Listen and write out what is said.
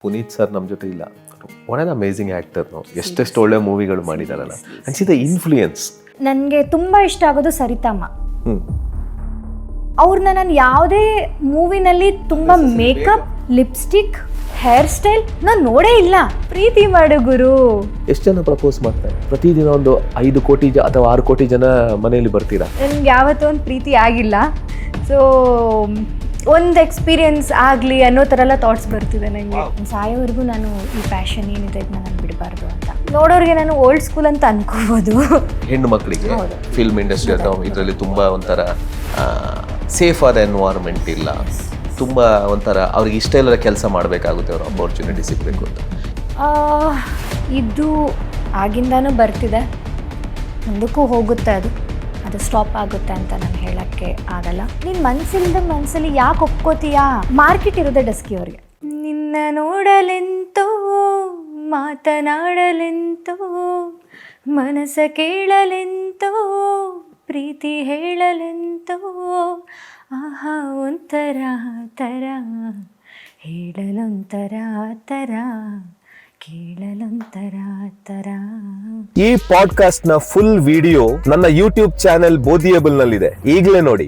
Puneeth sir ನಮ್ಮ ಜೊತೆ ಇಲ್ಲ. One an amazing actor. ನಾವು ಎಷ್ಟೆಷ್ಟು ಒಳ್ಳೆ ಮೂವಿಗಳು ಮಾಡಿದಾರಲ್ಲ. And see the influence. ನನಗೆ ತುಂಬ ಇಷ್ಟ ಆಗೋದು ಸರಿತಮ್ಮ. ಹ್ಞೂ ಅವ್ರನ್ನ ನಾನು ಯಾವುದೇ ಮೂವಿನಲ್ಲಿ ತುಂಬ ಮೇಕಪ್, ಲಿಪ್ಸ್ಟಿಕ್, ಹೇರ್ ಸ್ಟೈಲ್ ನಾನು ನೋಡೇ ಇಲ್ಲ. ಪ್ರೀತಿ ಮಾಡು ಗುರು. ಎಷ್ಟು ಜನ ಪ್ರಪೋಸ್ ಮಾಡ್ತಾರೆ? ಪ್ರತಿದಿನ ಒಂದು 5 ಕೋಟಿ ಅಥವಾ 6 ಕೋಟಿ ಜನ ಮನೆಯಲ್ಲಿ ಬರ್ತೀರಾ? ನನಗೆ ಯಾವತ್ತೂ ಒಂದು ಪ್ರೀತಿ ಆಗಿಲ್ಲ. ಸೊ ಒಂದು ಎಕ್ಸ್ಪೀರಿಯನ್ಸ್ ಆಗಲಿ ಅನ್ನೋ ಥರ ಎಲ್ಲ ಥಾಟ್ಸ್ ಬರ್ತಿದೆ ನನಗೆ. ಸಾಯೋವರೆಗೂ ನಾನು ಈ ಪ್ಯಾಷನ್ ಏನಿದೆ ಇದನ್ನ ನಾನು ಬಿಡಬಾರ್ದು ಅಂತ. ನೋಡೋರಿಗೆ ನಾನು ಓಲ್ಡ್ ಸ್ಕೂಲ್ ಅಂತ ಅನ್ಕೋಬೋದು. ಹೆಣ್ಣು ಮಕ್ಕಳಿಗೆ ಫಿಲ್ಮ್ ಇಂಡಸ್ಟ್ರಿ ಅಥವಾ ಇದರಲ್ಲಿ ತುಂಬ ಒಂಥರ ಸೇಫ್ ಆದ ಎನ್ವೈರ್ಮೆಂಟ್ ಇಲ್ಲ. ತುಂಬ ಒಂಥರ ಅವ್ರಿಗೆ ಇಷ್ಟ ಇಲ್ಲದ ಕೆಲಸ ಮಾಡಬೇಕಾಗುತ್ತೆ. ಅವ್ರ ಅಪರ್ಚುನಿಟಿ ಸಿಗಬೇಕು ಅಂತ ಇದು ಆಗಿಂದಾನೂ ಬರ್ತಿದೆ, ಮುಂದಕ್ಕೂ ಹೋಗುತ್ತೆ. ಅದು ಸ್ಟಾಪ್ ಆಗುತ್ತೆ ಅಂತ ನಾನು ಹೇಳೋಕ್ಕೆ ಆಗಲ್ಲ. ನೀನು ಮನಸ್ಸಲ್ಲಿ ಯಾಕೆ ಒಪ್ಕೋತೀಯಾ? ಮಾರ್ಕೆಟ್ ಇರೋದೇ ಡಸ್ಕಿ ಅವ್ರಿಗೆ. ನಿನ್ನ ನೋಡಲೆಂತೋ ಮಾತನಾಡಲೆಂತೋ ಮನಸ್ಸ ಕೇಳಲೆಂತೋ ಪ್ರೀತಿ ಹೇಳಲೆಂತೋ ಆಹಾ ಒಂಥರ ತರ ಹೇಳಲೊಂಥರ ತರ ಕೇಳಲೊಂಥರ ತರ. ಈ ಪಾಡ್ಕಾಸ್ಟ್ ನ ಫುಲ್ ವಿಡಿಯೋ ನನ್ನ ಯೂಟ್ಯೂಬ್ ಚಾನೆಲ್ ಬೋಧಿಯೇಬಲ್ ನಲ್ಲಿದೆ, ಈಗಲೇ ನೋಡಿ.